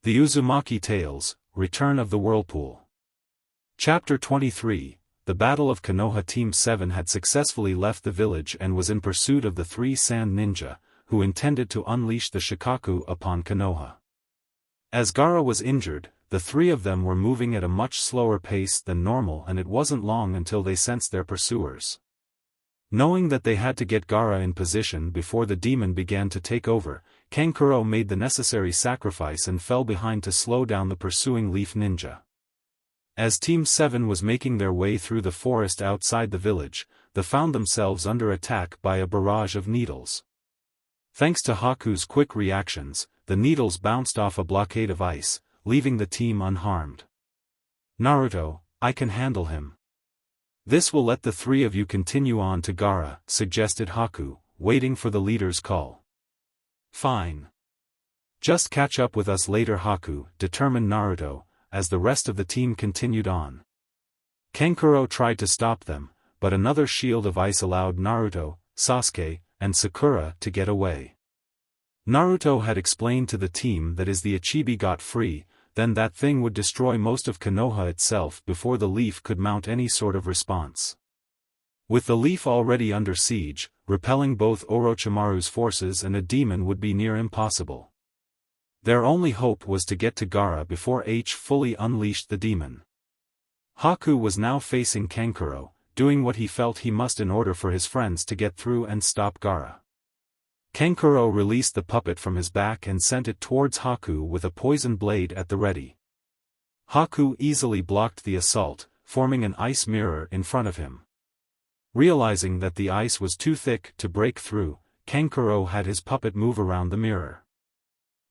The Uzumaki Tales, Return of the Whirlpool. Chapter 23. The Battle of Konoha. Team 7 had successfully left the village and was in pursuit of the three sand ninja, who intended to unleash the Shikaku upon Konoha. As Gaara was injured, the three of them were moving at a much slower pace than normal, and it wasn't long until they sensed their pursuers. Knowing that they had to get Gaara in position before the demon began to take over, Kankuro made the necessary sacrifice and fell behind to slow down the pursuing Leaf Ninja. As Team 7 was making their way through the forest outside the village, they found themselves under attack by a barrage of needles. Thanks to Haku's quick reactions, the needles bounced off a blockade of ice, leaving the team unharmed. "Naruto, I can handle him. This will let the three of you continue on to Gaara," suggested Haku, waiting for the leader's call. "Fine. Just catch up with us later," Haku determined Naruto, as the rest of the team continued on. Kankuro tried to stop them, but another shield of ice allowed Naruto, Sasuke, and Sakura to get away. Naruto had explained to the team that as the Ichibi got free, then that thing would destroy most of Konoha itself before the leaf could mount any sort of response. With the leaf already under siege, repelling both Orochimaru's forces and a demon would be near impossible. Their only hope was to get to Gaara before H fully unleashed the demon. Haku was now facing Kankuro, doing what he felt he must in order for his friends to get through and stop Gaara. Kankuro released the puppet from his back and sent it towards Haku with a poison blade at the ready. Haku easily blocked the assault, forming an ice mirror in front of him. Realizing that the ice was too thick to break through, Kankuro had his puppet move around the mirror.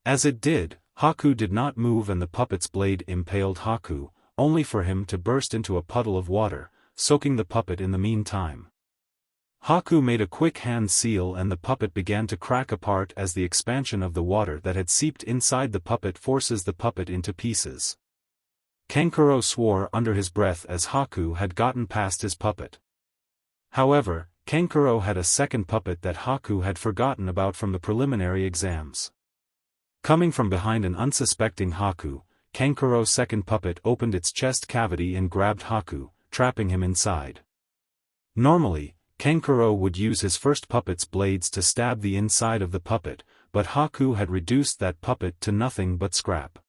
As it did, Haku did not move and the puppet's blade impaled Haku, only for him to burst into a puddle of water, soaking the puppet in the meantime. Haku made a quick hand seal and the puppet began to crack apart as the expansion of the water that had seeped inside the puppet forces the puppet into pieces. Kankuro swore under his breath as Haku had gotten past his puppet. However, Kankuro had a second puppet that Haku had forgotten about from the preliminary exams. Coming from behind an unsuspecting Haku, Kankuro's second puppet opened its chest cavity and grabbed Haku, trapping him inside. Normally, Kankuro would use his first puppet's blades to stab the inside of the puppet, but Haku had reduced that puppet to nothing but scrap.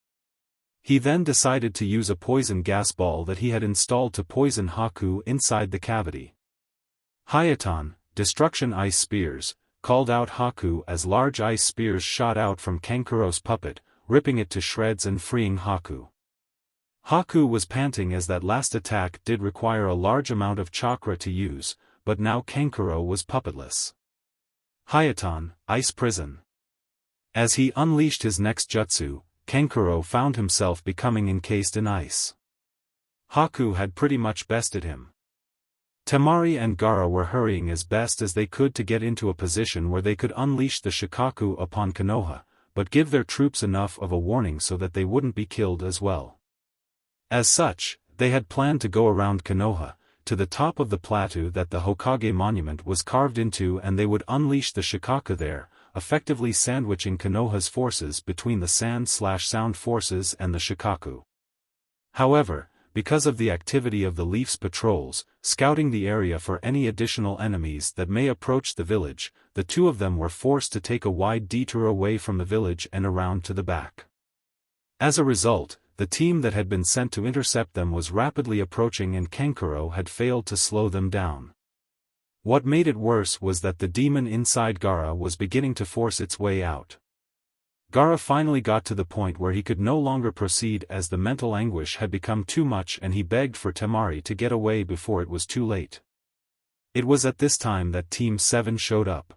He then decided to use a poison gas ball that he had installed to poison Haku inside the cavity. Hayaton, Destruction Ice Spears, called out Haku as large ice spears shot out from Kankuro's puppet, ripping it to shreds and freeing Haku. Haku was panting as that last attack did require a large amount of chakra to use, but now Kankuro was puppetless. Hayaton, Ice Prison. As he unleashed his next jutsu, Kankuro found himself becoming encased in ice. Haku had pretty much bested him. Temari and Gaara were hurrying as best as they could to get into a position where they could unleash the Shikaku upon Konoha, but give their troops enough of a warning so that they wouldn't be killed as well. As such, they had planned to go around Konoha, to the top of the plateau that the Hokage monument was carved into, and they would unleash the Shikaku there, effectively sandwiching Konoha's forces between the sand/sound forces and the Shikaku. However, because of the activity of the Leaf's patrols, scouting the area for any additional enemies that may approach the village, the two of them were forced to take a wide detour away from the village and around to the back. As a result, the team that had been sent to intercept them was rapidly approaching and Kankuro had failed to slow them down. What made it worse was that the demon inside Gaara was beginning to force its way out. Gaara finally got to the point where he could no longer proceed as the mental anguish had become too much, and he begged for Temari to get away before it was too late. It was at this time that Team 7 showed up.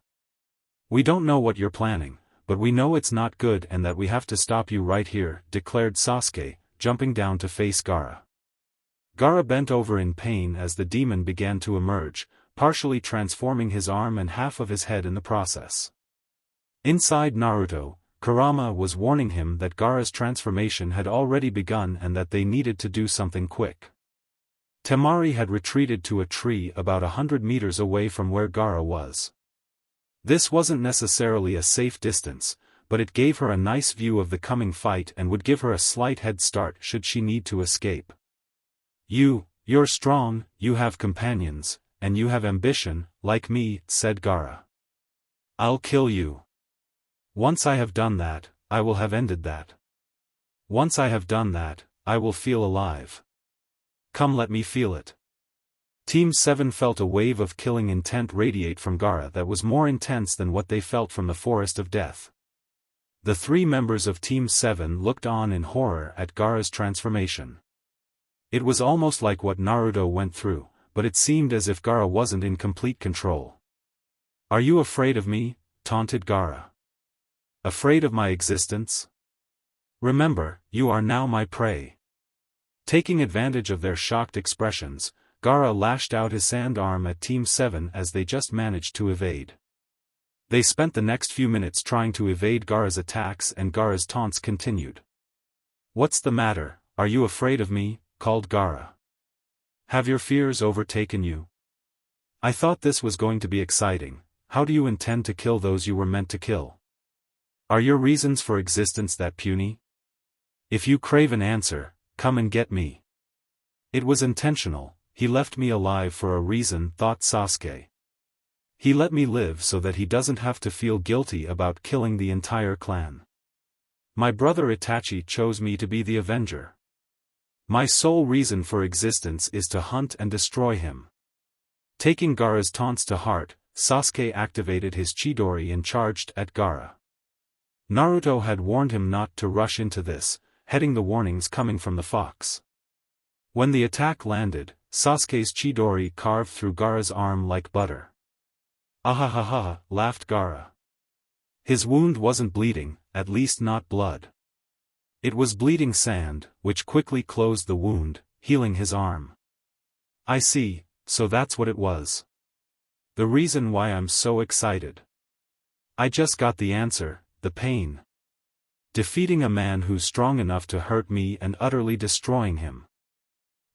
"We don't know what you're planning, but we know it's not good and that we have to stop you right here," declared Sasuke, jumping down to face Gaara. Gaara bent over in pain as the demon began to emerge, partially transforming his arm and half of his head in the process. Inside Naruto, Kurama was warning him that Gaara's transformation had already begun and that they needed to do something quick. Temari had retreated to a tree about 100 meters away from where Gaara was. This wasn't necessarily a safe distance, but it gave her a nice view of the coming fight and would give her a slight head start should she need to escape. You're strong, you have companions, and you have ambition, like me, said Gaara. I'll kill you. Once I have done that, I will have ended that. Once I have done that, I will feel alive. Come, let me feel it. Team 7 felt a wave of killing intent radiate from Gaara that was more intense than what they felt from the Forest of Death. The 3 members of Team 7 looked on in horror at Gaara's transformation. It was almost like what Naruto went through, but it seemed as if Gaara wasn't in complete control. Are you afraid of me? Taunted Gaara. Afraid of my existence? Remember, you are now my prey. Taking advantage of their shocked expressions, Gaara lashed out his sand arm at Team 7 as they just managed to evade. They spent the next few minutes trying to evade Gaara's attacks and Gaara's taunts continued. What's the matter, are you afraid of me? Called Gaara. Have your fears overtaken you? I thought this was going to be exciting. How do you intend to kill those you were meant to kill? Are your reasons for existence that puny? If you crave an answer, come and get me. It was intentional, he left me alive for a reason, thought Sasuke. He let me live so that he doesn't have to feel guilty about killing the entire clan. My brother Itachi chose me to be the Avenger. My sole reason for existence is to hunt and destroy him. Taking Gaara's taunts to heart, Sasuke activated his Chidori and charged at Gaara. Naruto had warned him not to rush into this, heeding the warnings coming from the fox. When the attack landed, Sasuke's Chidori carved through Gaara's arm like butter. Ahahaha, laughed Gaara. His wound wasn't bleeding, at least not blood. It was bleeding sand, which quickly closed the wound, healing his arm. I see, so that's what it was. The reason why I'm so excited. I just got the answer, the pain. Defeating a man who's strong enough to hurt me and utterly destroying him.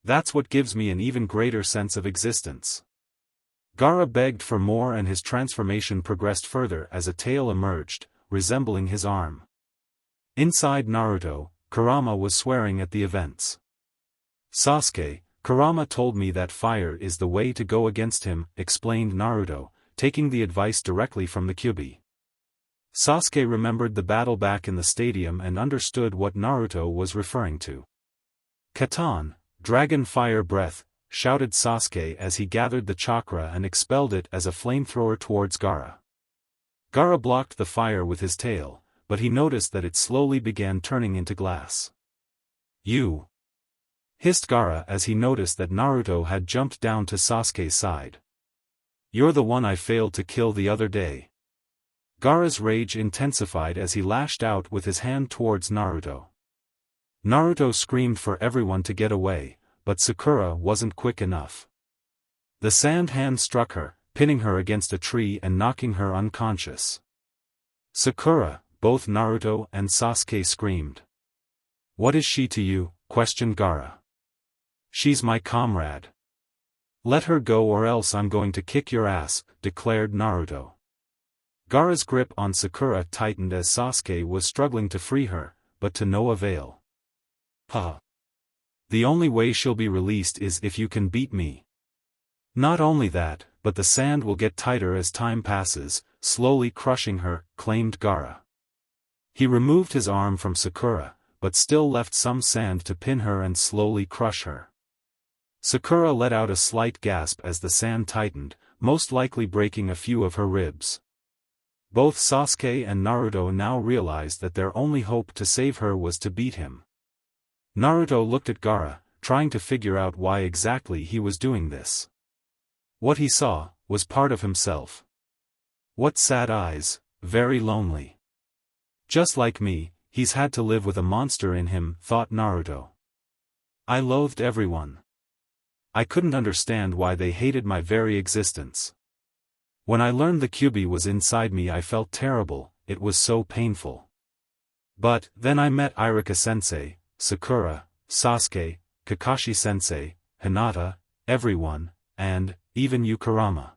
That's what gives me an even greater sense of existence. Gaara begged for more and his transformation progressed further as a tail emerged, resembling his arm. Inside Naruto, Kurama was swearing at the events. Sasuke, Kurama told me that fire is the way to go against him, explained Naruto, taking the advice directly from the Kyuubi. Sasuke remembered the battle back in the stadium and understood what Naruto was referring to. Katan, dragon fire breath, shouted Sasuke as he gathered the chakra and expelled it as a flamethrower towards Gaara. Gaara blocked the fire with his tail, but he noticed that it slowly began turning into glass. You! Hissed Gaara as he noticed that Naruto had jumped down to Sasuke's side. You're the one I failed to kill the other day. Gaara's rage intensified as he lashed out with his hand towards Naruto. Naruto screamed for everyone to get away, but Sakura wasn't quick enough. The sand hand struck her, pinning her against a tree and knocking her unconscious. Sakura, both Naruto and Sasuke screamed. What is she to you? Questioned Gaara. She's my comrade. Let her go or else I'm going to kick your ass, declared Naruto. Gaara's grip on Sakura tightened as Sasuke was struggling to free her, but to no avail. Ha! The only way she'll be released is if you can beat me. Not only that, but the sand will get tighter as time passes, slowly crushing her, claimed Gaara. He removed his arm from Sakura, but still left some sand to pin her and slowly crush her. Sakura let out a slight gasp as the sand tightened, most likely breaking a few of her ribs. Both Sasuke and Naruto now realized that their only hope to save her was to beat him. Naruto looked at Gaara, trying to figure out why exactly he was doing this. What he saw was part of himself. What sad eyes, very lonely. Just like me, he's had to live with a monster in him, thought Naruto. I loathed everyone. I couldn't understand why they hated my very existence. When I learned the Kyuubi was inside me I felt terrible, it was so painful. But, then I met Iruka-sensei, Sakura, Sasuke, Kakashi-sensei, Hinata, everyone, and, even you Kurama.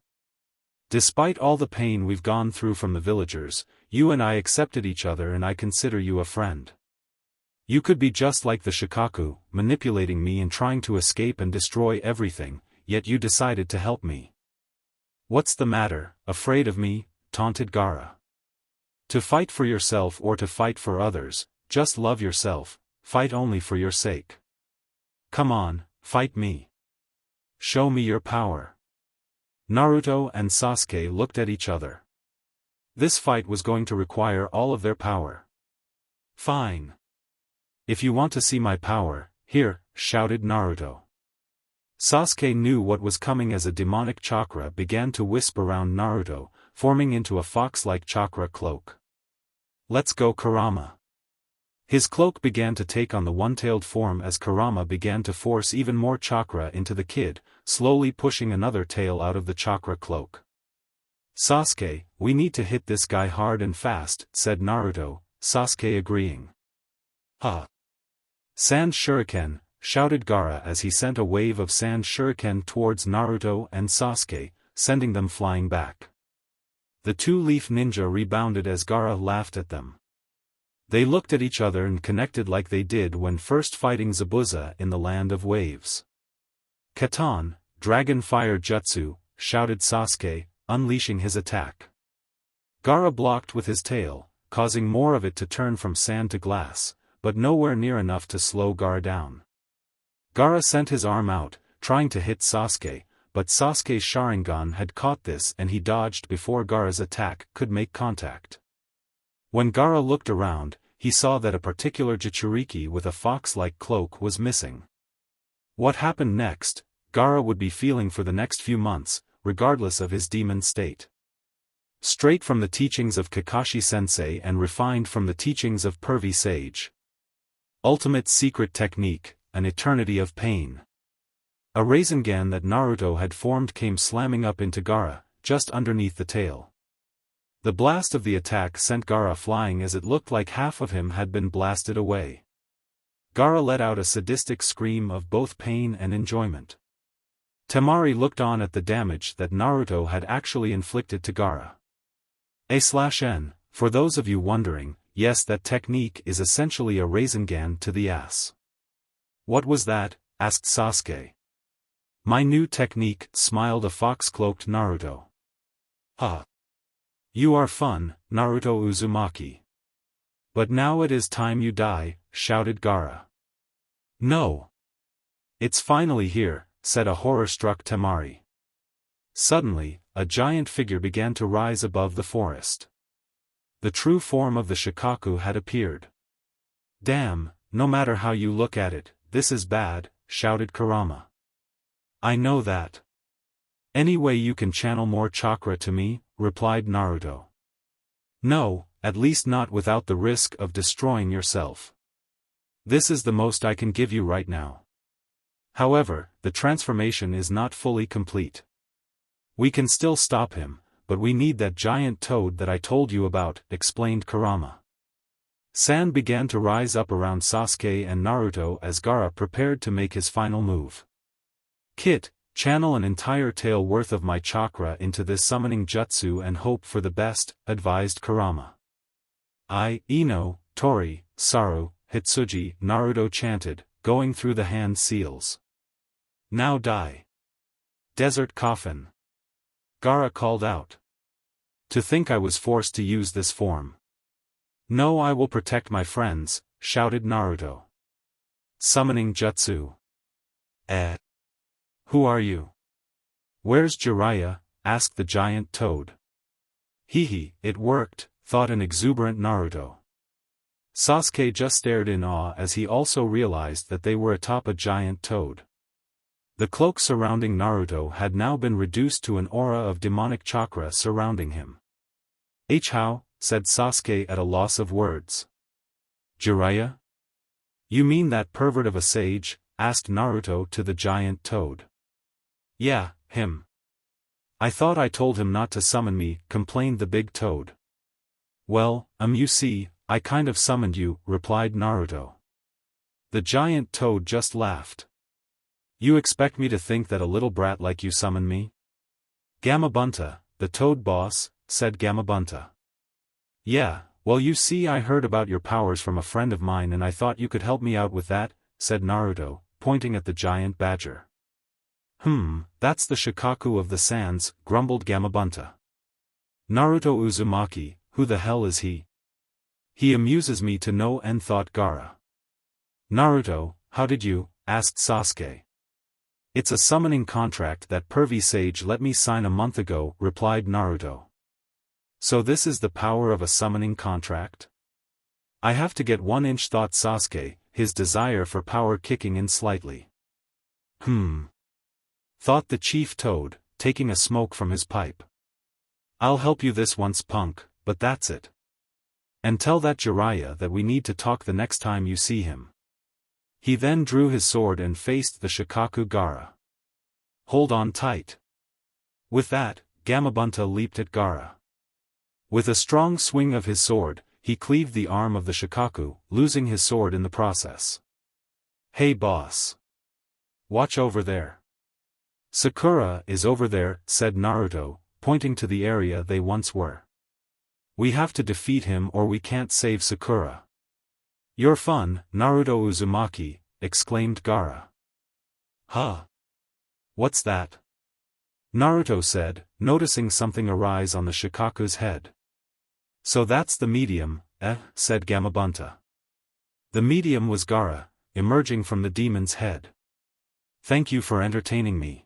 Despite all the pain we've gone through from the villagers, You and I accepted each other and I consider you a friend. You could be just like the Shikaku, manipulating me and trying to escape and destroy everything, yet you decided to help me. What's the matter, afraid of me? Taunted Gaara. To fight for yourself or to fight for others, just love yourself, fight only for your sake. Come on, fight me. Show me your power. Naruto and Sasuke looked at each other. This fight was going to require all of their power. Fine. If you want to see my power, here, shouted Naruto. Sasuke knew what was coming as a demonic chakra began to wisp around Naruto, forming into a fox-like chakra cloak. Let's go Kurama. His cloak began to take on the one-tailed form as Kurama began to force even more chakra into the kid, slowly pushing another tail out of the chakra cloak. Sasuke, we need to hit this guy hard and fast, said Naruto, Sasuke agreeing. Ha! Sand Shuriken, shouted Gaara as he sent a wave of sand shuriken towards Naruto and Sasuke, sending them flying back. The two-leaf ninja rebounded as Gaara laughed at them. They looked at each other and connected like they did when first fighting Zabuza in the Land of Waves. Katan, Dragon Fire Jutsu, shouted Sasuke, unleashing his attack. Gaara blocked with his tail, causing more of it to turn from sand to glass, but nowhere near enough to slow Gaara down. Gaara sent his arm out, trying to hit Sasuke, but Sasuke's Sharingan had caught this and he dodged before Gaara's attack could make contact. When Gaara looked around, he saw that a particular Jinchuriki with a fox-like cloak was missing. What happened next, Gaara would be feeling for the next few months, regardless of his demon state. Straight from the teachings of Kakashi-sensei and refined from the teachings of Pervy Sage. Ultimate secret technique, an eternity of pain. A Rasengan that Naruto had formed came slamming up into Gaara, just underneath the tail. The blast of the attack sent Gaara flying as it looked like half of him had been blasted away. Gaara let out a sadistic scream of both pain and enjoyment. Temari looked on at the damage that Naruto had actually inflicted to Gaara. A/N, for those of you wondering, yes, that technique is essentially a Rasengan to the ass. What was that? Asked Sasuke. My new technique, smiled a fox-cloaked Naruto. Ha! You are fun, Naruto Uzumaki. But now it is time you die, shouted Gaara. No! It's finally here, said a horror-struck Temari. Suddenly, a giant figure began to rise above the forest. The true form of the Shikaku had appeared. Damn, no matter how you look at it, this is bad, shouted Kurama. I know that. Any way you can channel more chakra to me, replied Naruto. No, at least not without the risk of destroying yourself. This is the most I can give you right now. However, the transformation is not fully complete. We can still stop him, but we need that giant toad that I told you about, explained Kurama. Sand began to rise up around Sasuke and Naruto as Gaara prepared to make his final move. Kit, channel an entire tail worth of my chakra into this summoning jutsu and hope for the best, advised Kurama. Ino, Tori, Saru, Hitsuji, Naruto chanted, going through the hand seals. Now die. Desert coffin. Gaara called out. To think I was forced to use this form. No, I will protect my friends, shouted Naruto. Summoning jutsu. Who are you? Where's Jiraiya? Asked the giant toad. Hee, it worked, thought an exuberant Naruto. Sasuke just stared in awe as he also realized that they were atop a giant toad. The cloak surrounding Naruto had now been reduced to an aura of demonic chakra surrounding him. How? Said Sasuke at a loss of words. Jiraiya? You mean that pervert of a sage? Asked Naruto to the giant toad. Yeah, him. I thought I told him not to summon me, complained the big toad. Well, you see, I kind of summoned you, replied Naruto. The giant toad just laughed. You expect me to think that a little brat like you summoned me? Gamabunta, the toad boss, said Gamabunta. Yeah, well you see I heard about your powers from a friend of mine and I thought you could help me out with that, said Naruto, pointing at the giant badger. That's the Shikaku of the sands, grumbled Gamabunta. Naruto Uzumaki, who the hell is he? He amuses me to no end, thought Gaara. Naruto, how did you, asked Sasuke. It's a summoning contract that pervy sage let me sign a month ago, replied Naruto. So this is the power of a summoning contract? I have to get 1 inch, thought Sasuke, his desire for power kicking in slightly. Thought the chief toad, taking a smoke from his pipe. I'll help you this once, punk, but that's it. And tell that Jiraiya that we need to talk the next time you see him. He then drew his sword and faced the Shikaku Gaara. Hold on tight. With that, Gamabunta leaped at Gaara. With a strong swing of his sword, he cleaved the arm of the Shikaku, losing his sword in the process. Hey boss. Watch over there. Sakura is over there, said Naruto, pointing to the area they once were. We have to defeat him or we can't save Sakura. You're fun, Naruto Uzumaki, exclaimed Gaara. Huh? What's that? Naruto said, noticing something arise on the Shikaku's head. So that's the medium, said Gamabunta. The medium was Gaara, emerging from the demon's head. Thank you for entertaining me.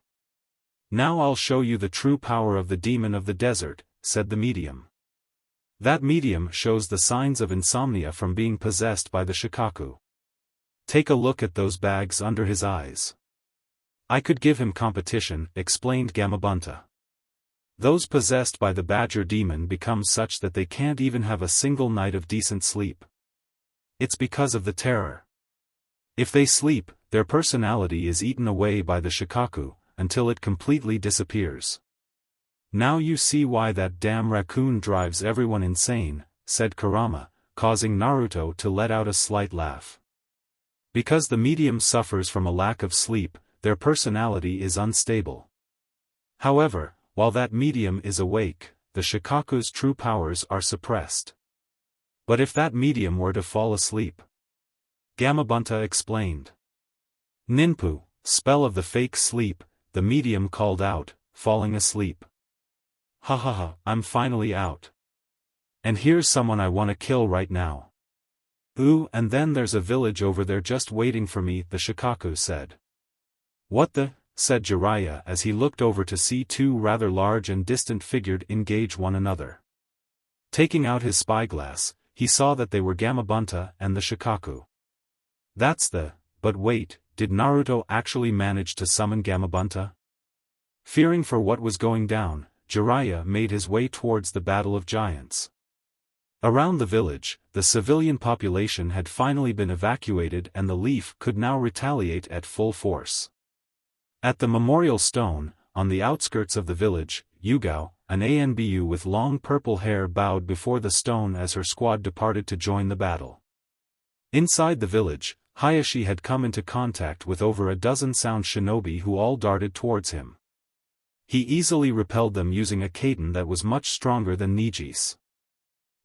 Now I'll show you the true power of the demon of the desert, said the medium. That medium shows the signs of insomnia from being possessed by the Shikaku. Take a look at those bags under his eyes. I could give him competition, explained Gamabunta. Those possessed by the badger demon become such that they can't even have a single night of decent sleep. It's because of the terror. If they sleep, their personality is eaten away by the Shikaku, until it completely disappears. Now you see why that damn raccoon drives everyone insane, said Kurama, causing Naruto to let out a slight laugh. Because the medium suffers from a lack of sleep, their personality is unstable. However, while that medium is awake, the Shikaku's true powers are suppressed. But if that medium were to fall asleep? Gamabunta explained. Ninpu, spell of the fake sleep, the medium called out, falling asleep. Ha ha ha, I'm finally out. And here's someone I want to kill right now. Ooh, and then there's a village over there just waiting for me, the Shikaku said. What the? Said Jiraiya as he looked over to see 2 rather large and distant figures engage one another. Taking out his spyglass, he saw that they were Gamabunta and the Shikaku. But wait, did Naruto actually manage to summon Gamabunta? Fearing for what was going down, Jiraiya made his way towards the Battle of Giants. Around the village, the civilian population had finally been evacuated and the Leaf could now retaliate at full force. At the memorial stone, on the outskirts of the village, Yugao, an ANBU with long purple hair, bowed before the stone as her squad departed to join the battle. Inside the village, Hayashi had come into contact with over a dozen sound shinobi who all darted towards him. He easily repelled them using a kaiden that was much stronger than Niji's.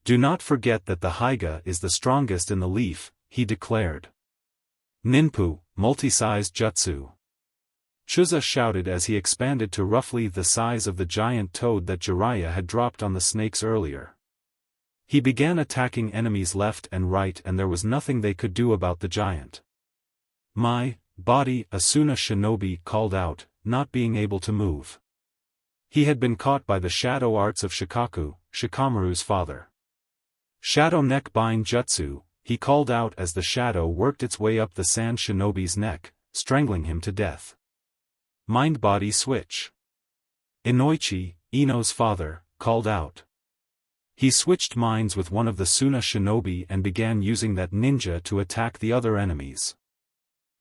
Do not forget that the Haiga is the strongest in the Leaf, he declared. Ninpu, multi-sized jutsu. Chuza shouted as he expanded to roughly the size of the giant toad that Jiraiya had dropped on the snakes earlier. He began attacking enemies left and right and there was nothing they could do about the giant. My body, Asuna shinobi called out, not being able to move. He had been caught by the shadow arts of Shikaku, Shikamaru's father. Shadow neck bind jutsu, he called out as the shadow worked its way up the sand shinobi's neck, strangling him to death. Mind-body switch. Inoichi, Ino's father, called out. He switched minds with one of the Suna shinobi and began using that ninja to attack the other enemies.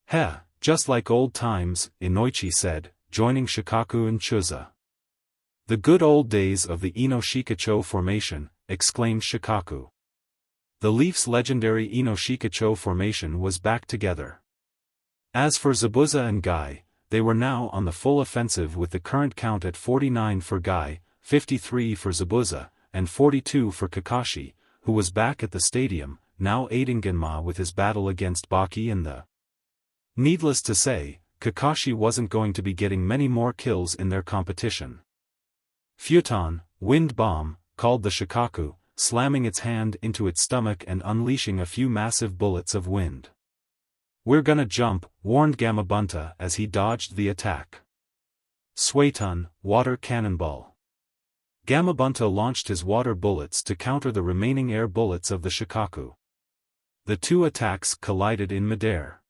Heh, just like old times, Inoichi said, joining Shikaku and Chuza. The good old days of the Ino Shikacho formation, exclaimed Shikaku. The Leaf's legendary Ino Shikacho formation was back together. As for Zabuza and Guy, they were now on the full offensive with the current count at 49 for Guy, 53 for Zabuza, and 42 for Kakashi, who was back at the stadium, now aiding Genma with his battle against Baki in the. Needless to say, Kakashi wasn't going to be getting many more kills in their competition. Futon, Wind Bomb, called the Shikaku, slamming its hand into its stomach and unleashing a few massive bullets of wind. "We're gonna jump," warned Gamabunta as he dodged the attack. Suiton, Water Cannonball. Gamabunta launched his water bullets to counter the remaining air bullets of the Shikaku. The two attacks collided in midair.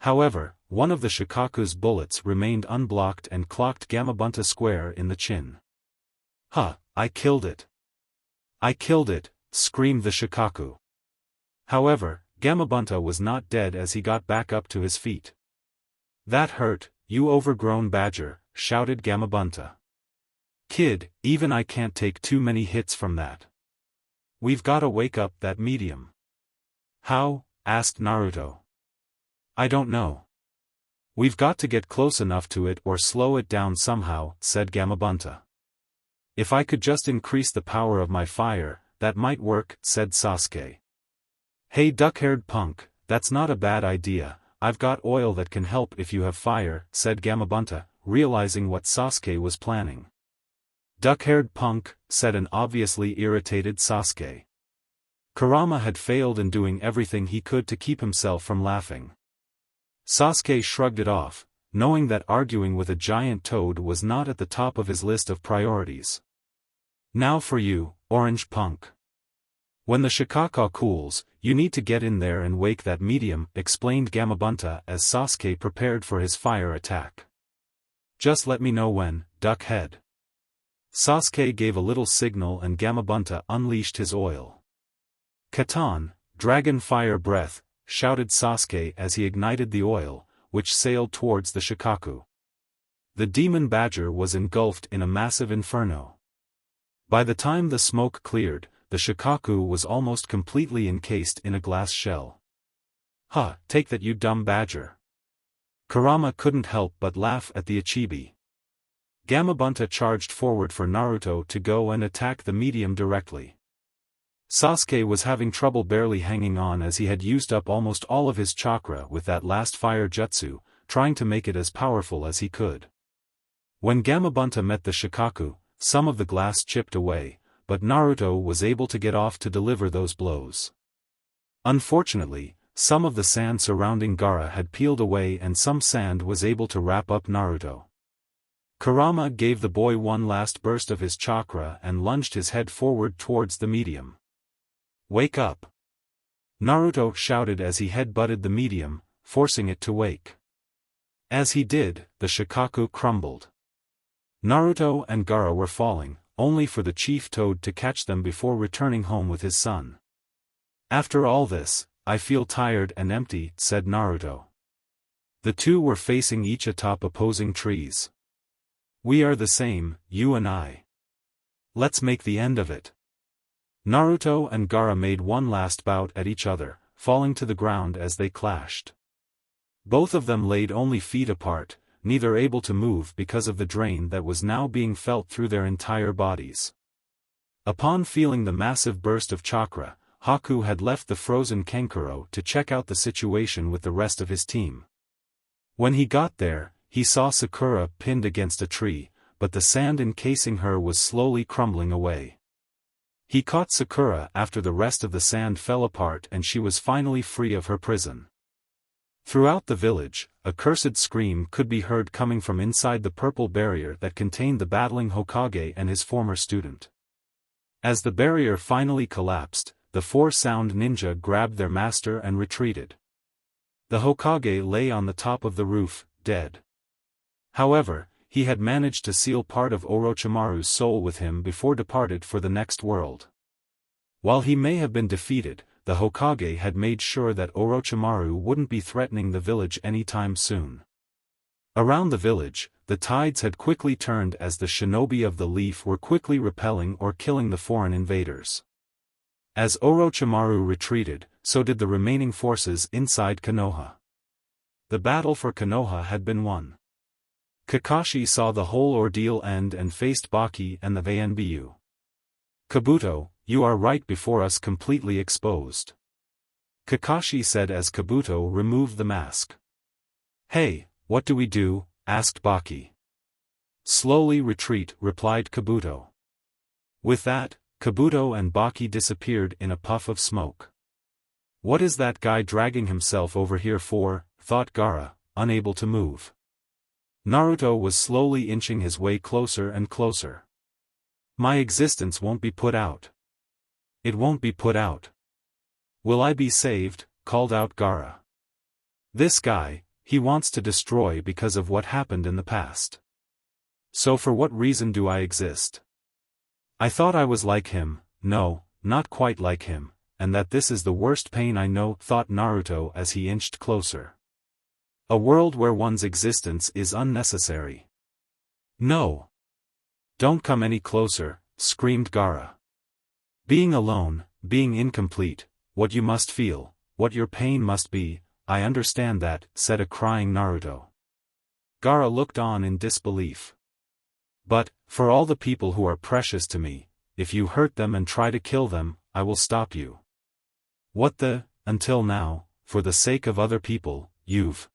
However, one of the Shikaku's bullets remained unblocked and clocked Gamabunta square in the chin. "Huh, I killed it! I killed it!" screamed the Shikaku. However, Gamabunta was not dead as he got back up to his feet. "That hurt, you overgrown badger," shouted Gamabunta. "Kid, even I can't take too many hits from that. We've gotta wake up that medium." "How?" asked Naruto. "I don't know. We've got to get close enough to it or slow it down somehow," said Gamabunta. "If I could just increase the power of my fire, that might work," said Sasuke. "Hey duck-haired punk, that's not a bad idea, I've got oil that can help if you have fire," said Gamabunta, realizing what Sasuke was planning. "Duck-haired punk," said an obviously irritated Sasuke. Kurama had failed in doing everything he could to keep himself from laughing. Sasuke shrugged it off, knowing that arguing with a giant toad was not at the top of his list of priorities. "Now for you, orange punk. When the Shikaka cools, you need to get in there and wake that medium," explained Gamabunta as Sasuke prepared for his fire attack. "Just let me know when, duckhead." Sasuke gave a little signal and Gamabunta unleashed his oil. "Katan, Dragon Fire Breath," shouted Sasuke as he ignited the oil, which sailed towards the Shikaku. The demon badger was engulfed in a massive inferno. By the time the smoke cleared, the Shikaku was almost completely encased in a glass shell. "Huh, take that you dumb badger." Kurama couldn't help but laugh at the Ichibi. Gamabunta charged forward for Naruto to go and attack the medium directly. Sasuke was having trouble barely hanging on as he had used up almost all of his chakra with that last fire jutsu, trying to make it as powerful as he could. When Gamabunta met the Shikaku, some of the glass chipped away, but Naruto was able to get off to deliver those blows. Unfortunately, some of the sand surrounding Gaara had peeled away and some sand was able to wrap up Naruto. Kurama gave the boy one last burst of his chakra and lunged his head forward towards the medium. "Wake up!" Naruto shouted as he head-butted the medium, forcing it to wake. As he did, the Shikaku crumbled. Naruto and Gaara were falling, only for the chief toad to catch them before returning home with his son. "After all this, I feel tired and empty," said Naruto. The two were facing each atop opposing trees. "We are the same, you and I. Let's make the end of it." Naruto and Gaara made one last bout at each other, falling to the ground as they clashed. Both of them laid only feet apart, neither able to move because of the drain that was now being felt through their entire bodies. Upon feeling the massive burst of chakra, Haku had left the frozen Kankuro to check out the situation with the rest of his team. When he got there, he saw Sakura pinned against a tree, but the sand encasing her was slowly crumbling away. He caught Sakura after the rest of the sand fell apart and she was finally free of her prison. Throughout the village, a cursed scream could be heard coming from inside the purple barrier that contained the battling Hokage and his former student. As the barrier finally collapsed, the four sound ninja grabbed their master and retreated. The Hokage lay on the top of the roof, dead. However, he had managed to seal part of Orochimaru's soul with him before departed for the next world. While he may have been defeated, the Hokage had made sure that Orochimaru wouldn't be threatening the village anytime soon. Around the village, the tides had quickly turned as the shinobi of the leaf were quickly repelling or killing the foreign invaders. As Orochimaru retreated, so did the remaining forces inside Konoha. The battle for Konoha had been won. Kakashi saw the whole ordeal end and faced Baki and the Vanbu. Kabuto, you are right before us completely exposed. Kakashi said as Kabuto removed the mask. Hey, what do we do? Asked Baki. Slowly retreat, replied Kabuto. With that, Kabuto and Baki disappeared in a puff of smoke. What is that guy dragging himself over here for? Thought Gaara, unable to move. Naruto was slowly inching his way closer and closer. My existence won't be put out. It won't be put out. Will I be saved? Called out Gaara. This guy, he wants to destroy because of what happened in the past. So for what reason do I exist? I thought I was like him, no, not quite like him, and that this is the worst pain I know, thought Naruto as he inched closer. A world where one's existence is unnecessary. No. Don't come any closer, screamed Gaara. Being alone, being incomplete, what you must feel, what your pain must be, I understand that, said a crying Naruto. Gaara looked on in disbelief. But, for all the people who are precious to me, if you hurt them and try to kill them, I will stop you. What the, until now, for the sake of other people, you've.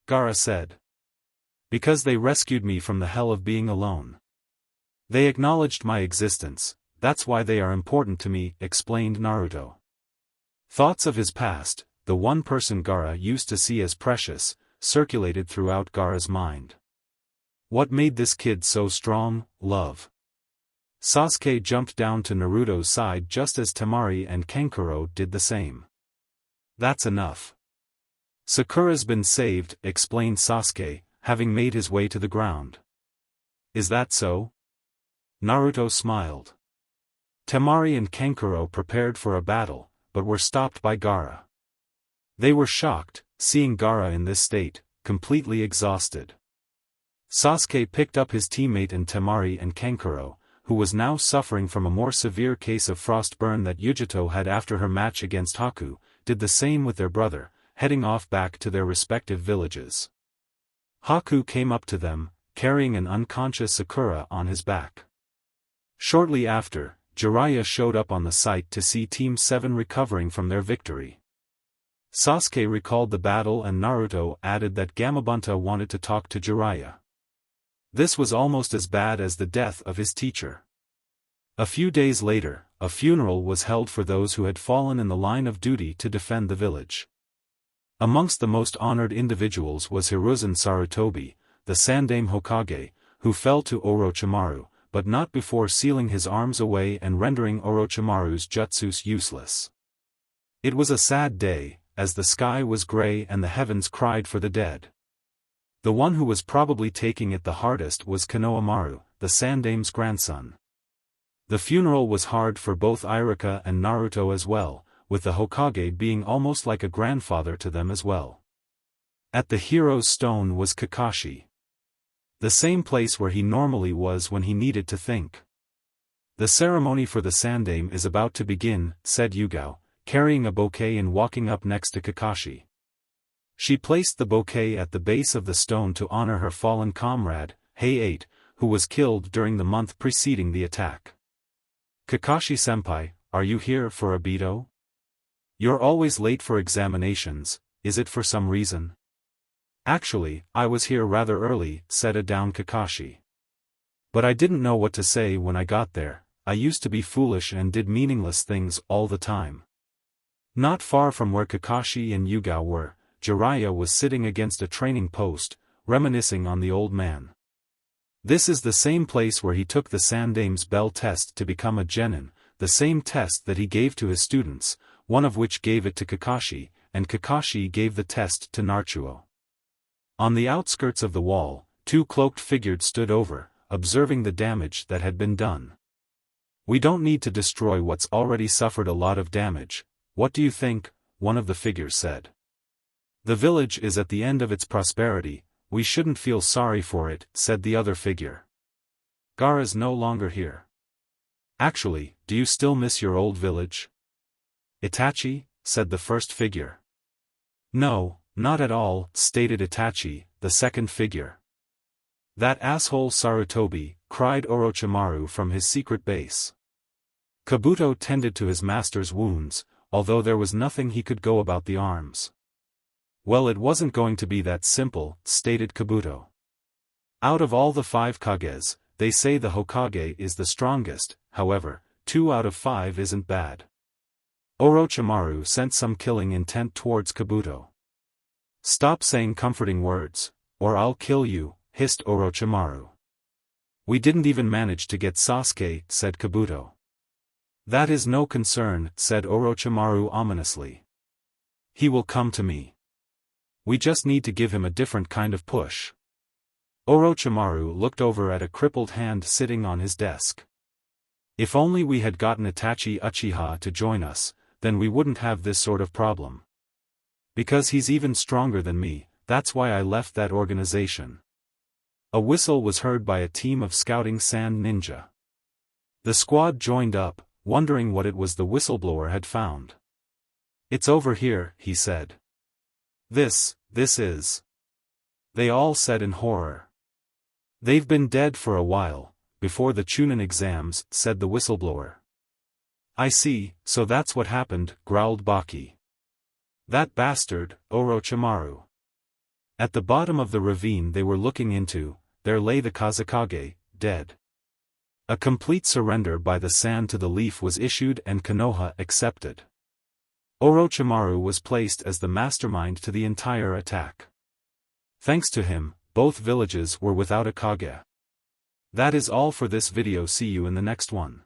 Gaara said. Because they rescued me from the hell of being alone. They acknowledged my existence, that's why they are important to me, explained Naruto. Thoughts of his past, the one person Gaara used to see as precious, circulated throughout Gaara's mind. What made this kid so strong? Love. Sasuke jumped down to Naruto's side just as Temari and Kankuro did the same. That's enough. Sakura's been saved, explained Sasuke, having made his way to the ground. Is that so? Naruto smiled. Temari and Kankuro prepared for a battle, but were stopped by Gaara. They were shocked, seeing Gaara in this state, completely exhausted. Sasuke picked up his teammate and Temari and Kankuro, who was now suffering from a more severe case of frostburn that Yujito had after her match against Haku, did the same with their brother, heading off back to their respective villages. Haku came up to them, carrying an unconscious Sakura on his back. Shortly after, Jiraiya showed up on the site to see Team 7 recovering from their victory. Sasuke recalled the battle and Naruto added that Gamabunta wanted to talk to Jiraiya. This was almost as bad as the death of his teacher. A few days later, a funeral was held for those who had fallen in the line of duty to defend the village. Amongst the most honored individuals was Hiruzen Sarutobi, the Sandaime Hokage, who fell to Orochimaru, but not before sealing his arms away and rendering Orochimaru's jutsus useless. It was a sad day, as the sky was gray and the heavens cried for the dead. The one who was probably taking it the hardest was Konohamaru, the Sandaime's grandson. The funeral was hard for both Iruka and Naruto as well, with the Hokage being almost like a grandfather to them as well. At the hero's stone was Kakashi. The same place where he normally was when he needed to think. The ceremony for the Sandaime is about to begin, said Yugao, carrying a bouquet and walking up next to Kakashi. She placed the bouquet at the base of the stone to honor her fallen comrade, Hei-8, who was killed during the month preceding the attack. Kakashi-senpai, are you here for Obito? You're always late for examinations, is it for some reason? Actually, I was here rather early, said a down Kakashi. But I didn't know what to say when I got there, I used to be foolish and did meaningless things all the time. Not far from where Kakashi and Yugao were, Jiraiya was sitting against a training post, reminiscing on the old man. This is the same place where he took the Sandaime's Bell test to become a genin, the same test that he gave to his students, one of which gave it to Kakashi, and Kakashi gave the test to Naruto. On the outskirts of the wall, two cloaked figures stood over, observing the damage that had been done. We don't need to destroy what's already suffered a lot of damage, what do you think? One of the figures said. The village is at the end of its prosperity, we shouldn't feel sorry for it, said the other figure. Gaara's no longer here. Actually, do you still miss your old village? Itachi, said the first figure. No, not at all, stated Itachi, the second figure. That asshole Sarutobi, cried Orochimaru from his secret base. Kabuto tended to his master's wounds, although there was nothing he could go about the arms. Well, it wasn't going to be that simple, stated Kabuto. Out of all the 5 Kages, they say the Hokage is the strongest, however, 2 out of 5 isn't bad. Orochimaru sent some killing intent towards Kabuto. Stop saying comforting words, or I'll kill you, hissed Orochimaru. We didn't even manage to get Sasuke, said Kabuto. That is no concern, said Orochimaru ominously. He will come to me. We just need to give him a different kind of push. Orochimaru looked over at a crippled hand sitting on his desk. If only we had gotten Itachi Uchiha to join us, then we wouldn't have this sort of problem. Because he's even stronger than me, that's why I left that organization. A whistle was heard by a team of scouting sand ninja. The squad joined up, wondering what it was the whistleblower had found. It's over here, he said. This is. They all said in horror. They've been dead for a while, before the Chunin exams, said the whistleblower. I see, so that's what happened, growled Baki. That bastard, Orochimaru. At the bottom of the ravine they were looking into, there lay the Kazekage, dead. A complete surrender by the sand to the leaf was issued and Konoha accepted. Orochimaru was placed as the mastermind to the entire attack. Thanks to him, both villages were without a Kage. That is all for this video. See you in the next one.